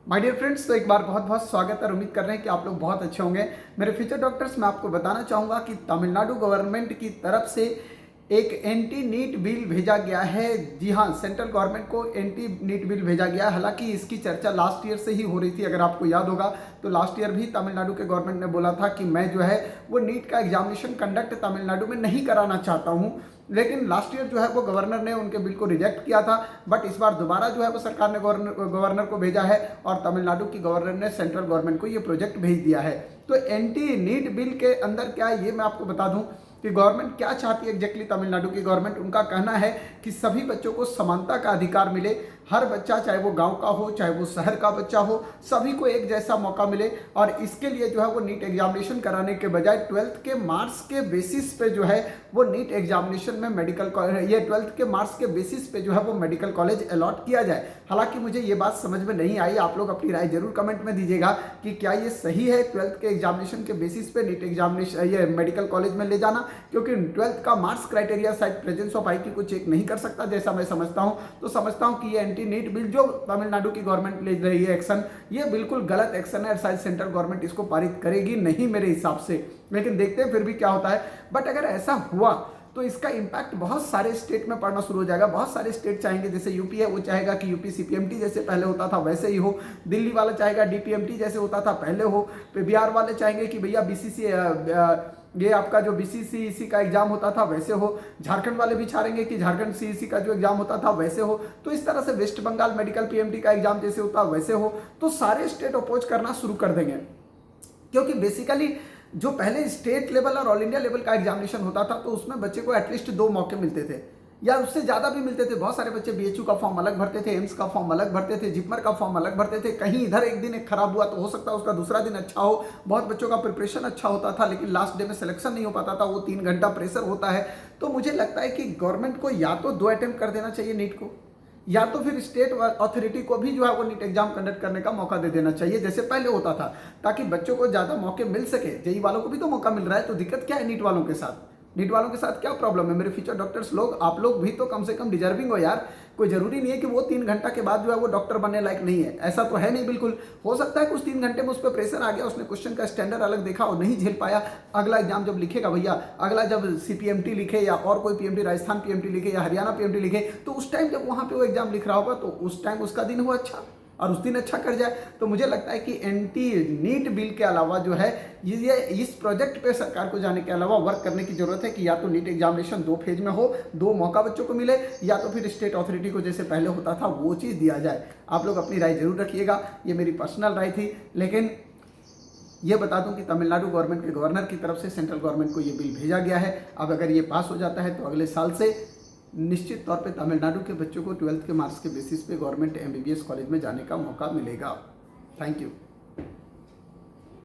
My dear friends, तो एक बार बहुत बहुत स्वागत है और उम्मीद कर रहे हैं कि आप लोग बहुत अच्छे होंगे। मेरे फ्यूचर डॉक्टर्स, मैं आपको बताना चाहूँगा कि तमिलनाडु गवर्नमेंट की तरफ से एक एंटी नीट बिल भेजा गया है। जी हाँ, सेंट्रल गवर्नमेंट को एंटी नीट बिल भेजा गया है। हालांकि इसकी चर्चा लास्ट ईयर से ही हो रही थी। अगर आपको याद होगा तो लास्ट ईयर भी तमिलनाडु के गवर्नमेंट ने बोला था कि मैं जो है वो नीट का एग्जामिनेशन कंडक्ट तमिलनाडु में नहीं कराना चाहता हूँ। लेकिन लास्ट ईयर जो है वो गवर्नर ने उनके बिल को रिजेक्ट किया था। बट इस बार दोबारा जो है वो सरकार ने गवर्नर को भेजा है और तमिलनाडु की गवर्नर ने सेंट्रल गवर्नमेंट को ये प्रोजेक्ट भेज दिया है। तो एंटी नीट बिल के अंदर क्या है ये मैं आपको बता दूं कि गवर्नमेंट क्या चाहती है एग्जैक्टली। तमिलनाडु की गवर्नमेंट, उनका कहना है कि सभी बच्चों को समानता का अधिकार मिले। हर बच्चा, चाहे वो गांव का हो चाहे वो शहर का बच्चा हो, सभी को एक जैसा मौका मिले। और इसके लिए जो है वो नीट एग्जामिनेशन कराने के बजाय 12th के मार्क्स के बेसिस पे जो है वो नीट एग्जामिनेशन में ये 12th के मार्क्स के बेसिस पे जो है वो मेडिकल कॉलेज अलॉट किया जाए। हालांकि मुझे ये बात समझ में नहीं आई। आप लोग अपनी राय जरूर कमेंट में दीजिएगा कि क्या ये सही है 12th के एग्जामिनेशन के बेसिस पे नीट एग्जामिनेशन ये मेडिकल कॉलेज में ले जाना, क्योंकि 12th का मार्क्स क्राइटेरिया शायद प्रेजेंस ऑफ आईक्यू को चेक नहीं कर सकता जैसा मैं समझता हूं। तो समझता हूं कि ये एंटी नीट बिल जो तमिलनाडु की गवर्नमेंट ले रही है एक्शन, ये बिल्कुल गलत एक्शन है। शायद सेंट्रल गवर्नमेंट इसको पारित करेगी नहीं मेरे हिसाब से, लेकिन देखते हैं फिर भी क्या होता है। बट अगर ऐसा हुआ तो इसका इंपैक्ट बहुत सारे स्टेट में पड़ना शुरू हो जाएगा। बहुत सारे स्टेट चाहेंगे, जैसे यूपी है वो चाहेगा कि यूपी सीपीएमटी जैसे पहले होता था वैसे ही हो। दिल्ली वाला चाहेगा डीपीएमटी जैसे होता था पहले हो। फिर बिहार वाले चाहेंगे कि भैया बीसीसी ये आपका जो बीसीसी का एग्जाम होता था वैसे हो। झारखंड वाले भी चाहेंगे कि झारखंड सीईसी का जो एग्जाम होता था वैसे हो। तो इस तरह से वेस्ट बंगाल मेडिकल पीएमटी का एग्जाम जैसे होता वैसे हो। तो सारे स्टेट अपोज करना शुरू कर देंगे, क्योंकि बेसिकली जो पहले स्टेट लेवल और ऑल इंडिया लेवल का एग्जामिनेशन होता था तो उसमें बच्चे को एटलीस्ट 2 मौके मिलते थे या उससे ज़्यादा भी मिलते थे। बहुत सारे बच्चे बीएचयू का फॉर्म अलग भरते थे, एम्स का फॉर्म अलग भरते थे, जिपमर का फॉर्म अलग भरते थे। कहीं इधर एक दिन एक खराब हुआ तो हो सकता है उसका दूसरा दिन अच्छा हो। बहुत बच्चों का प्रिपरेशन अच्छा होता था लेकिन लास्ट डे में सिलेक्शन नहीं हो पाता था। वो 3 घंटा प्रेशर होता है। तो मुझे लगता है कि गवर्नमेंट को या तो 2 अटेम्प्ट कर देना चाहिए नीट को, या तो फिर स्टेट अथॉरिटी को भी जो है वो नीट एग्जाम कंडक्ट करने का मौका दे देना चाहिए जैसे पहले होता था, ताकि बच्चों को ज़्यादा मौके मिल सके। जेई वालों को भी तो मौका मिल रहा है, तो दिक्कत क्या है नीट वालों के साथ? नीट वालों के साथ क्या प्रॉब्लम है? मेरे फ्यूचर डॉक्टर्स लोग, आप लोग भी तो कम से कम डिजर्विंग हो यार। कोई जरूरी नहीं है कि वो 3 घंटा के बाद जो है वो डॉक्टर बनने लायक नहीं है, ऐसा तो है नहीं। बिल्कुल हो सकता है कुछ 3 घंटे में उस पर प्रेशर आ गया, उसने क्वेश्चन का स्टैंडर्ड अलग देखा और नहीं झेल पाया। अगला एग्जाम जब लिखेगा भैया, अगला जब सीपीएमटी लिखे या और कोई पीएमटी, राजस्थान पीएमटी लिखे या हरियाणा पीएमटी लिखे, तो उस टाइम जब वहां पे वो एग्जाम लिख रहा होगा तो उस टाइम उसका दिन हुआ अच्छा और उस दिन अच्छा कर जाए। तो मुझे लगता है कि एंटी नीट बिल के अलावा जो है ये इस प्रोजेक्ट पे सरकार को जाने के अलावा वर्क करने की जरूरत है कि या तो नीट एग्जामिनेशन 2 फेज में हो, 2 मौका बच्चों को मिले, या तो फिर स्टेट अथॉरिटी को जैसे पहले होता था वो चीज़ दिया जाए। आप लोग अपनी राय जरूर रखिएगा, ये मेरी पर्सनल राय थी। लेकिन ये बता दूं कि तमिलनाडु गवर्नमेंट के गवर्नर की तरफ से सेंट्रल गवर्नमेंट को ये बिल भेजा गया है। अब अगर ये पास हो जाता है तो अगले साल से निश्चित तौर पे तमिलनाडु के बच्चों को 12th के मार्क्स के बेसिस पे गवर्नमेंट एमबीबीएस कॉलेज में जाने का मौका मिलेगा। Thank you.